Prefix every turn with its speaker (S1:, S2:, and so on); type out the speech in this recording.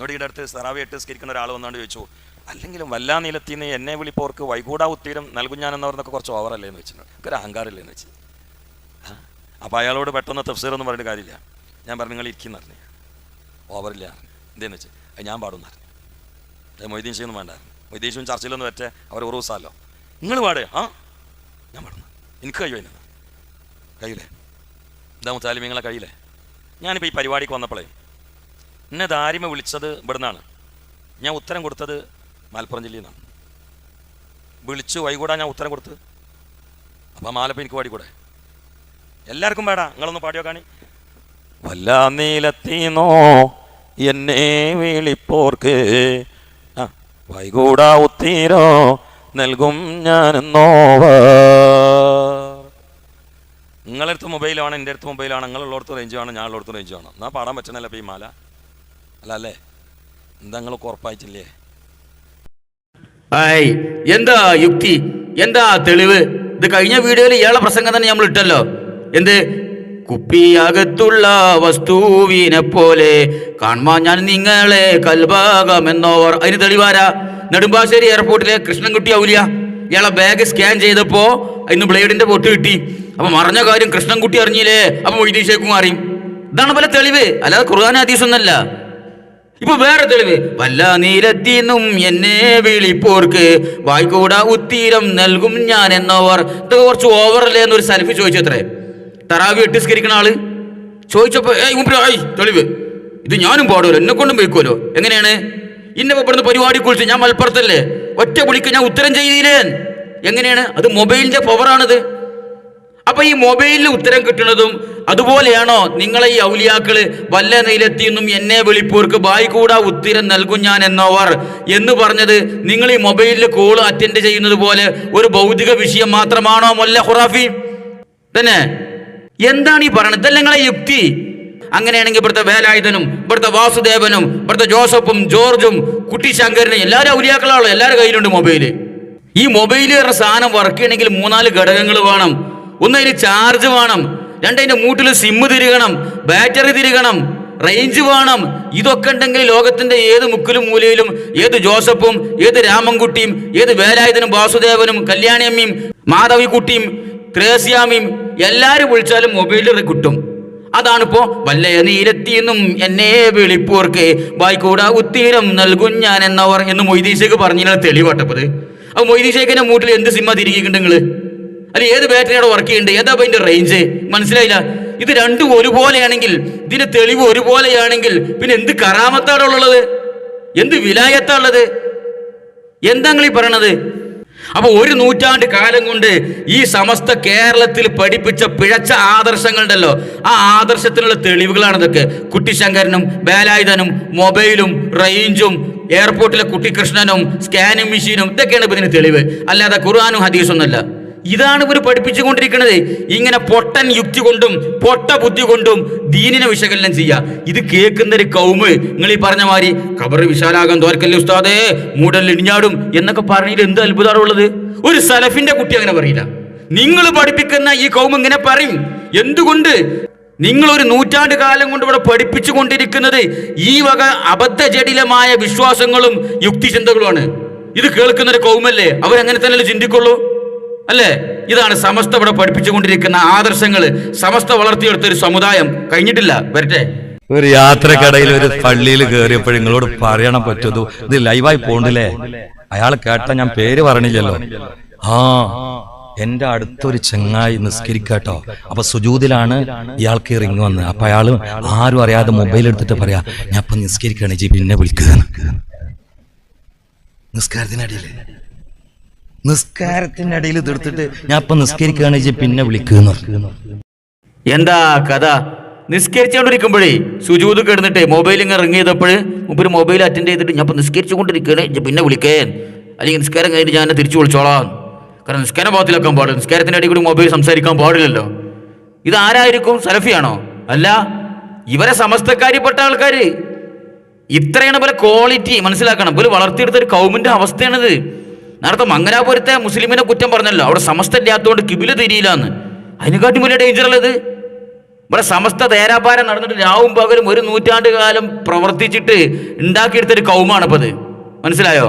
S1: എന്നോട് ഇവിടെ അടുത്ത് തറാവി 8 നിസ്കരിക്കുന്ന ഒരാൾ വന്നുകൊണ്ട് ചോദിച്ചു, അല്ലെങ്കിലും വല്ലാ നീലത്തിൽ നിന്ന് എന്നെ വിളിപ്പോർക്ക് വൈകൂടാ ഉത്തീരം നൽകും ഞാൻ എന്നവർന്നൊക്കെ കുറച്ച് ഓവറല്ലേ എന്ന് വെച്ചിട്ടുണ്ട്, ഒരു അഹങ്കാരമില്ലെന്ന് വെച്ച്. അപ്പോൾ അയാളോട് പെട്ടെന്ന് തഫ്സീറൊന്നും പറഞ്ഞിട്ട് കാര്യമില്ല. ഞാൻ പറഞ്ഞു നിങ്ങൾ ഇരിക്കുന്ന പറഞ്ഞു, ഓവറില്ല എന്തേന്ന് വെച്ച് അത് ഞാൻ പാടുന്ന പറഞ്ഞു. മൊയ്തീൻ ഷെയ്യൊന്നും വേണ്ടായിരുന്നു. മൊയ്തീൻ ഷെയ്യും ചർച്ചയിലൊന്നും വെച്ചേ അവർ ഉറൂസാലോ, നിങ്ങൾ പാടേ ഞാൻ പാടുന്നു, എനിക്ക് കഴിയുമോ കഴിയില്ലേ? എന്താ മുത്താലിമീങ്ങളെ കഴിയില്ലേ? ഞാനിപ്പോൾ ഈ പരിപാടിക്ക് വന്നപ്പോഴേ എന്നെ ദാരിമ വിളിച്ചത് ഇവിടുന്നാണ്, ഞാൻ ഉത്തരം കൊടുത്തത് മലപ്പുറം ജില്ലയിൽ നിന്നാണ്. വിളിച്ചു വൈകൂടാ ഞാൻ ഉത്തരം കൊടുത്ത്. അപ്പം മാലപ്പം എനിക്ക് പാടിക്കൂടെ? എല്ലാവർക്കും വേടാ, നിങ്ങളൊന്ന് പാടിയോ കാണി. വല്ലാ നീലത്തീന്നോ എന്നെ വിളിപ്പോർക്ക് വൈകൂടാ ഉത്തീരോ നൽകും ഞാനെന്നോവർ. നിങ്ങളടുത്ത് മൊബൈലാണ്, എൻ്റെ അടുത്ത് മൊബൈലാണ്, നിങ്ങളുള്ളടത്ത് റേഞ്ച് വേണം, ഞാനുള്ളടത്ത് റേഞ്ച് വേണം. എന്നാൽ പാടാൻ പറ്റണല്ലോ ഇപ്പോൾ ഈ മാല അല്ല അല്ലേ? എന്താ നിങ്ങൾ ഉറപ്പായിട്ടില്ലേ?
S2: എന്താ യുക്തി, എന്താ തെളിവ്? ഇത് കഴിഞ്ഞ വീഡിയോയിൽ ഇയാളെ പ്രസംഗം തന്നെ നമ്മൾ ഇട്ടല്ലോ. എന്ത് കുപ്പിയകത്തുള്ള വസ്തുവിനെ പോലെ കാണുമ്പോൾ ഞാൻ നിങ്ങളെ കൽഭാഗമെന്നോവർ. അതിന് തെളിവാരാ? നെടുമ്പാശ്ശേരി എയർപോർട്ടിലെ കൃഷ്ണൻകുട്ടി ഔലിയ ഇയാളെ ബാഗ് സ്കാൻ ചെയ്തപ്പോൾ ഇന്ന് ബ്ലേഡിന്റെ പൊട്ട് കിട്ടി. അപ്പൊ മറഞ്ഞ കാര്യം കൃഷ്ണൻകുട്ടി അറിഞ്ഞില്ലേ? അപ്പൊ മൊയ്തീൻ ഷേഖും അറിയും. ഇതാണ് പല തെളിവ്, അല്ലാതെ ഖുർആൻ ഹദീസൊന്നല്ല. ഇപ്പൊ വേറെ തെളിവ്, വല്ല നീലത്തീന്നും എന്നെ വിളിപ്പോർക്ക് വായിക്കൂടാ ഉത്തീരം നൽകും ഞാൻ എന്നോവർ. ഇതൊക്കെ കുറച്ച് ഓവറല്ലേ എന്നൊരു സലഫി ചോദിച്ചത്രേ. തറാവി 8 നിസ്കരിക്കുന്ന ആള് ചോദിച്ചപ്പോ തെളിവ് ഇത് ഞാനും പാടുമല്ലോ, എന്നെ കൊണ്ടും വയ്ക്കുമല്ലോ. എങ്ങനെയാണ്? ഇന്നെ ഇവിടുന്ന് പരിപാടി കുറിച്ച് ഞാൻ മലപ്പുറത്തല്ലേ, ഒറ്റ വിളിക്ക് ഞാൻ ഉത്തരം ചെയ്തില്ലേ? എങ്ങനെയാണ്? അത് മൊബൈലിന്റെ പവറാണിത്. അപ്പൊ ഈ മൊബൈലിൽ ഉത്തരം കിട്ടുന്നതും അതുപോലെയാണോ നിങ്ങളെ ഈ ഔലിയാക്കള് വല്ല നീലത്തിന്നും എന്നെ വിളിപ്പോർക്ക് ബായിക്കൂടാ ഉത്തരം നൽകും ഞാൻ എന്നോവർ എന്ന് പറഞ്ഞത്? നിങ്ങൾ ഈ മൊബൈലിൽ കോള് അറ്റൻഡ് ചെയ്യുന്നത് പോലെ ഒരു ഭൗതിക വിഷയം മാത്രമാണോ മൊല്ല ഖുറാഫി? തന്നെ എന്താണ് ഈ പറയണത്? ഇതല്ല നിങ്ങളെ യുക്തി. അങ്ങനെയാണെങ്കിൽ ഇവിടുത്തെ വേലായുധനും ഇവിടുത്തെ വാസുദേവനും ഇവിടുത്തെ ജോസഫും ജോർജും കുട്ടിശങ്കരനും എല്ലാവരും ഔലിയാക്കളാണല്ലോ, എല്ലാവരുടെ കയ്യിലുണ്ട് മൊബൈല്. ഈ മൊബൈൽ പറഞ്ഞ സാധനം വർക്ക് ചെയ്യണമെങ്കിൽ 3-4 ഘടകങ്ങൾ വേണം. ഒന്ന്, അതിന് ചാർജ് വേണം. 2, അതിന്റെ മൂട്ടിൽ സിമ്മ് തിരികണം, ബാറ്ററി തിരികണം, റേഞ്ച് വേണം. ഇതൊക്കെ ഉണ്ടെങ്കിൽ ലോകത്തിന്റെ ഏത് മുക്കിലും മൂലയിലും ഏത് ജോസഫും ഏത് രാമൻകുട്ടിയും ഏത് വേലായുധനും വാസുദേവനും കല്യാണിയമ്മയും മാധവിക്കുട്ടിയും ത്രേസ്യാമിയും എല്ലാരും വിളിച്ചാലും മൊബൈലിൽ കിട്ടും. അതാണിപ്പോ വല്ല നീലത്തിന്നും എന്നെ വിളിപ്പോർക്ക് വായിക്കൂടാ ഉത്തീരം നൽകും ഞാൻ എന്നവർ എന്ന് മൊയ്തീൻ ഷേഖ് പറഞ്ഞാൽ തെളിവട്ടപ്പത്. അപ്പൊ മൊയ്തീൻ ഷേഖിന്റെ മൂട്ടിൽ എന്ത് സിമ്മ തിരികിട്ടുണ്ട് നിങ്ങള്? അല്ലെ ഏത് ബാറ്ററിയുടെ വർക്ക് ചെയ്യുന്നുണ്ട്? ഏതാ അതിന്റെ റേഞ്ച്? മനസ്സിലായില്ല. ഇത് രണ്ടും ഒരുപോലെയാണെങ്കിൽ, ഇതിന്റെ തെളിവ് ഒരുപോലെയാണെങ്കിൽ പിന്നെ എന്ത് കറാമത്താണുള്ളത്? എന്ത് വിലായത്താണുള്ളത്? എന്താ നിങ്ങൾ ഈ പറയണത്? അപ്പൊ 1 നൂറ്റാണ്ട് കാലം കൊണ്ട് ഈ സമസ്ത കേരളത്തിൽ പഠിപ്പിച്ച പിഴച്ച ആദർശങ്ങളുണ്ടല്ലോ, ആ ആദർശത്തിനുള്ള തെളിവുകളാണ് ഇതൊക്കെ. കുട്ടിശങ്കരനും വേലായുധനും മൊബൈലും റേഞ്ചും എയർപോർട്ടിലെ കുട്ടികൃഷ്ണനും സ്കാനിങ് മെഷീനും ഇതൊക്കെയാണ് ഇപ്പൊ ഇതിന് തെളിവ്, അല്ലാതെ ഖുർആനും ഹദീസൊന്നുമല്ല. ഇതാണ് ഇവർ പഠിപ്പിച്ചുകൊണ്ടിരിക്കുന്നത്. ഇങ്ങനെ പൊട്ടൻ യുക്തി കൊണ്ടും പൊട്ട ബുദ്ധി കൊണ്ടും ദീനിനെ വിശകലനം ചെയ്യുക. ഇത് കേൾക്കുന്ന ഒരു കൗമ് നിങ്ങൾ ഈ പറഞ്ഞ മാതിരി ഖബർ വിശാലാകാൻ തോർക്കല്ലേ ഉസ്താദേ, മൂടൽ ഇടിഞ്ഞാടും എന്നൊക്കെ പറഞ്ഞിട്ട് എന്ത് അത്ഭുതമുള്ളത്? ഒരു സലഫിന്റെ കുട്ടി അങ്ങനെ പറയില്ല. നിങ്ങൾ പഠിപ്പിക്കുന്ന ഈ കൗമ് ഇങ്ങനെ പറയും. എന്തുകൊണ്ട്? നിങ്ങൾ 1 നൂറ്റാണ്ട് കാലം കൊണ്ട് ഇവിടെ പഠിപ്പിച്ചു കൊണ്ടിരിക്കുന്നത് ഈ വക അബദ്ധജടിലമായ വിശ്വാസങ്ങളും യുക്തിചിന്തകളുമാണ്. ഇത് കേൾക്കുന്ന ഒരു കൗമല്ലേ, അവരങ്ങനെ തന്നെ ചിന്തിക്കുള്ളൂ അല്ലേ? ഇതാണ് സമസ്ത ഇവിടെ പഠിപ്പിച്ചുകൊണ്ടിരിക്കുന്ന ആദർശങ്ങൾ. സമസ്ത വളർത്തിയെടുത്ത ഒരു സമുദായം കഴിഞ്ഞിട്ടില്ല. വരട്ടെ.
S3: ഒരു യാത്രക്കടയിൽ ഒരു പള്ളിയിൽ കയറിയപ്പോൾ നിങ്ങളോട് പറയണം പറ്റൂ, ഇത് ലൈവായി പോണ്ടില്ലേ? അയാൾ കേട്ട ഞാൻ പേര് പറഞ്ഞില്ലല്ലോ. എന്റെ അടുത്തൊരു ചെങ്ങായി നിസ്കരിക്കാട്ടോ. അപ്പൊ സുജൂദിലാണ് ഇയാൾക്ക് റിങ് വന്നത്. അപ്പൊ അയാള് ആരും അറിയാതെ മൊബൈൽ എടുത്തിട്ട് പറയാ, ഞാൻ ഇപ്പൊ നിസ്കരിക്കാണ് ജി, പിന്നെ വിളിക്കുക. നിസ്കാരത്തിനിടയിൽ തീർത്തിട്ട് ഞാൻ ഇപ്പൊ നിസ്കരിക്കുകയാണ് ജി, പിന്നെ വിളിക്കുക.
S2: എന്താ കഥ? നിസ്കരിച്ചുകൊണ്ടിരിക്കുമ്പോഴേ സുജൂദ് കിടന്നിട്ട് മൊബൈൽ ഇങ്ങനെ റിങ് ചെയ്തപ്പോൾ മുമ്പ് മൊബൈൽ അറ്റൻഡ് ചെയ്തിട്ട് ഞാൻ ഇപ്പൊ നിസ്കരിച്ചുകൊണ്ടിരിക്കുകയാണ് പിന്നെ വിളിക്കേ, അല്ലെങ്കിൽ നിസ്കാരം കഴിഞ്ഞിട്ട് ഞാൻ തിരിച്ചു വിളിച്ചോളാം. കാരണം നിസ്കാരം ഭാഗത്തിലാക്കാൻ പാടില്ല, നിസ്കാരത്തിന്റെ ഇടയിൽ കൂടി മൊബൈൽ സംസാരിക്കാൻ പാടില്ലല്ലോ. ഇതാരായിരിക്കും? സലഫിയാണോ? അല്ല, ഇവരെ സമസ്തക്കാരിപ്പെട്ട ആൾക്കാര്. ഇത്രയാണ് പോലെ ക്വാളിറ്റി മനസ്സിലാക്കണം. പോലെ വളർത്തിയെടുത്ത ഒരു കൗമിന്റെ അവസ്ഥയാണിത്. നേരത്തെ മംഗലാപുരത്തെ മുസ്ലിമിനെ കുറ്റം പറഞ്ഞല്ലോ, അവിടെ സമസ്ത ഇല്ലാത്തതുകൊണ്ട് കിബില തിരിയില്ലാന്ന്. അതിനെക്കാട്ടും വലിയ ഡേഞ്ചർ അല്ലത്. ഇവിടെ സമസ്ത തേരാപാരം നടന്നിട്ട് രാവും പകലും 1 നൂറ്റാണ്ട് കാലം പ്രവർത്തിച്ചിട്ട് ഉണ്ടാക്കിയെടുത്തൊരു കൗമാണ് ഇപ്പത്. മനസ്സിലായോ?